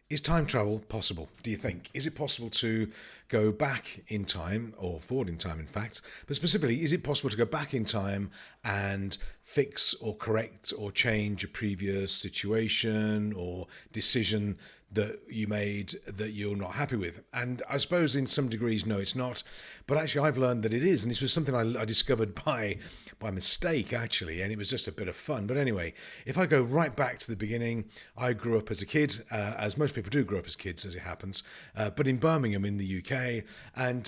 Is time travel possible, do you think? Is it possible to go back in time, or forward in time, in fact? But specifically, is it possible to go back in time and fix or correct or change a previous situation or decision that you made that you're not happy with? And I suppose in some degrees, no, it's not. But actually, I've learned that it is. And this was something I discovered by mistake, actually. And it was just a bit of fun. But anyway, if I go right back to the beginning, I grew up as a kid, as most people do grow up as kids, as it happens, but in Birmingham in the UK. And,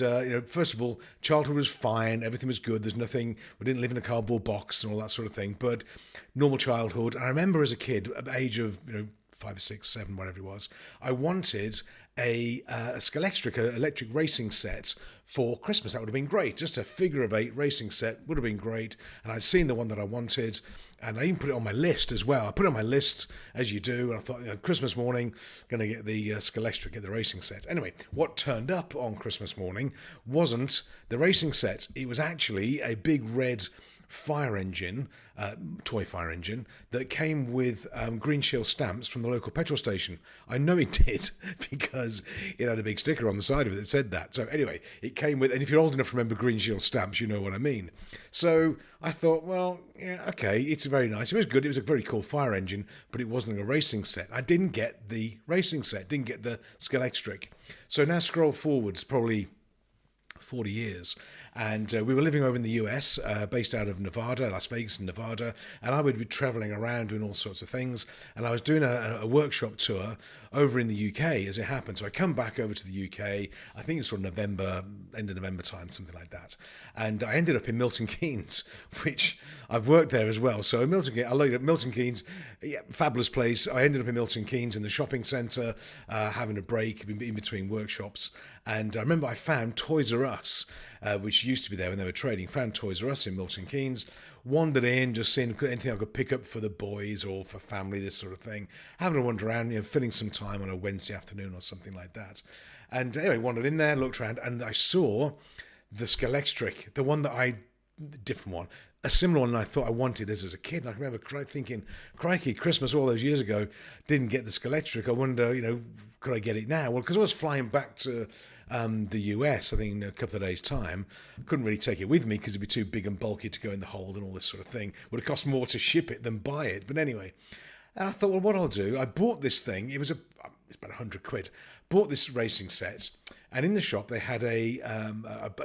first of all, childhood was fine. Everything was good. There's nothing, we didn't live in a cardboard box and all that sort of thing. But normal childhood. And I remember as a kid, at the age of, 5 or 6, 7, whatever it was, I wanted a Scalextric electric racing set for Christmas. That would have been great. Just a figure of eight racing set would have been great. And I'd seen the one that I wanted, and I even put it on my list as well. I put it on my list, as you do, and I thought, Christmas morning, going to get the Scalextric, get the racing set. Anyway, what turned up on Christmas morning wasn't the racing set. It was actually a big red fire engine, toy fire engine, that came with green shield stamps from the local petrol station. I know it did because it had a big sticker on the side of it that said that. So anyway, it came with, and if you're old enough to remember green shield stamps, you know what I mean. So I thought, well, yeah, okay, it's very nice. It was good. It was a very cool fire engine, but it wasn't a racing set. I didn't get the racing set, didn't get the Scalextric. So now scroll forwards probably 40 years, and we were living over in the US, based out of Nevada, Las Vegas and Nevada, and I would be traveling around doing all sorts of things, and I was doing a workshop tour over in the UK as it happened. So I come back over to the UK, I think it's sort of November, end of November time, something like that, and I ended up in Milton Keynes, which I've worked there as well. So Milton Keynes, I looked at Milton Keynes, yeah, fabulous place. I ended up in Milton Keynes in the shopping centre, having a break in between workshops, and I remember I found Toys R Us, which used to be there when they were trading. Found Toys R Us in Milton Keynes, wandered in, just seeing anything I could pick up for the boys or for family, this sort of thing. Having a wander around, filling some time on a Wednesday afternoon or something like that. And anyway, wandered in there, looked around, and I saw the Scalextric, the one that different one, a similar one I thought I wanted as a kid. And I remember thinking, crikey, Christmas all those years ago, didn't get the Scalextric. I wonder, could I get it now? Well, because I was flying back to the US, I think in a couple of days' time, I couldn't really take it with me because it'd be too big and bulky to go in the hold and all this sort of thing. Would have cost more to ship it than buy it. But anyway, and I thought, well, what I'll do, I bought this thing. It's about £100. Bought this racing set, and in the shop they had a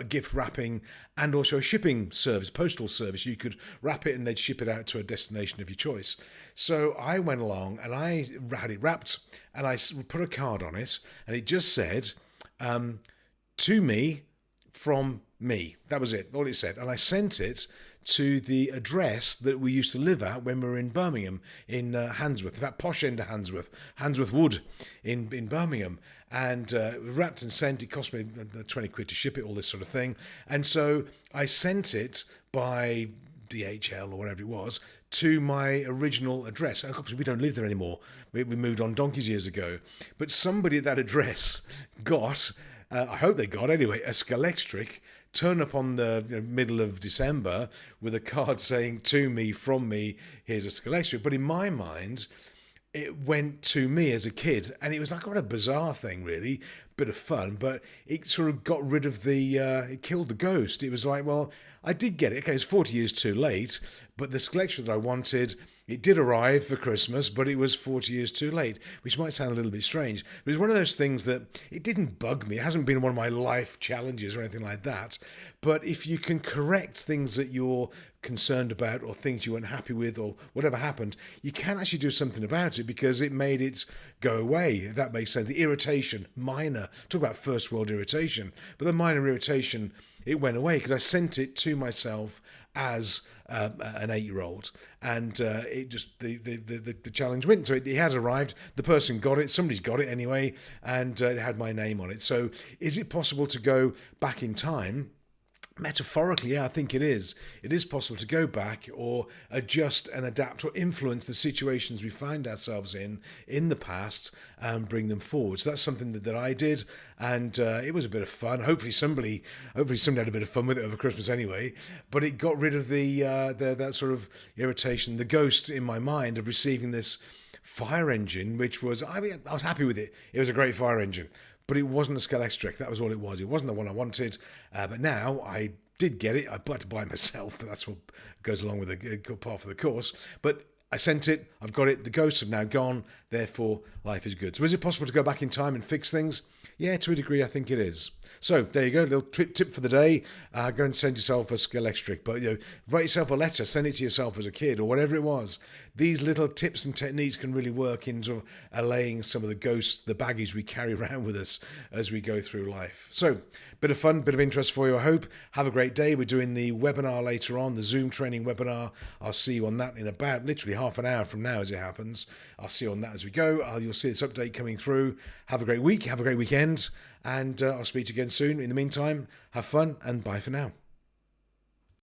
gift wrapping and also a shipping service, postal service. You could wrap it and they'd ship it out to a destination of your choice. So I went along and I had it wrapped, and I put a card on it, and it just said, "To me, from me." That was it, all it said. And I sent it to the address that we used to live at when we were in Birmingham, in Handsworth, that posh end of Handsworth Wood in Birmingham. And wrapped and sent. It cost me 20 quid to ship it, all this sort of thing. And so I sent it by DHL or whatever it was to my original address. And obviously we don't live there anymore. We moved on donkey's years ago. But somebody at that address got, I hope they got anyway, a Scalextric, turn up on the middle of December with a card saying, "To me, from me, here's a Scalextric." But in my mind, it went to me as a kid, and it was like quite a bizarre thing, really, bit of fun, but it sort of got rid of it killed the ghost. It was like, well, I did get it. Okay, it's 40 years too late, but the collection that I wanted, it did arrive for Christmas, but it was 40 years too late, which might sound a little bit strange. But it's one of those things that it didn't bug me. It hasn't been one of my life challenges or anything like that. But if you can correct things that you're concerned about or things you weren't happy with or whatever happened, you can actually do something about it because it made it go away, if that makes sense. The irritation, minor, talk about first world irritation, but the minor irritation, it went away because I sent it to myself as an 8-year-old, and it just the challenge went. So it has arrived. The person got it. Somebody's got it anyway, and it had my name on it. So is it possible to go back in time? Metaphorically, yeah, I think it is. It is possible to go back or adjust and adapt or influence the situations we find ourselves in the past and bring them forward. So that's something that I did, and it was a bit of fun. Hopefully somebody had a bit of fun with it over Christmas anyway. But it got rid of that sort of irritation, the ghost in my mind of receiving this fire engine, which was, I mean, I was happy with it. It was a great fire engine, but it wasn't a Scalextric. That was all it was. It wasn't the one I wanted. But now I did get it. I had to buy it myself, but that's what goes along with the part of the course. But I sent it. I've got it. The ghosts have now gone. Therefore, life is good. So is it possible to go back in time and fix things? Yeah, to a degree, I think it is. So there you go, little tip for the day. Go and send yourself a Scalextric, but write yourself a letter, send it to yourself as a kid or whatever it was. These little tips and techniques can really work into allaying some of the ghosts, the baggage we carry around with us as we go through life. So, bit of fun, bit of interest for you, I hope. Have a great day. We're doing the webinar later on, the Zoom training webinar. I'll see you on that in about literally half an hour from now as it happens. I'll see you on that as we go. You'll see this update coming through. Have a great week, have a great weekend, and I'll speak to you again soon. In the meantime, have fun and bye for now.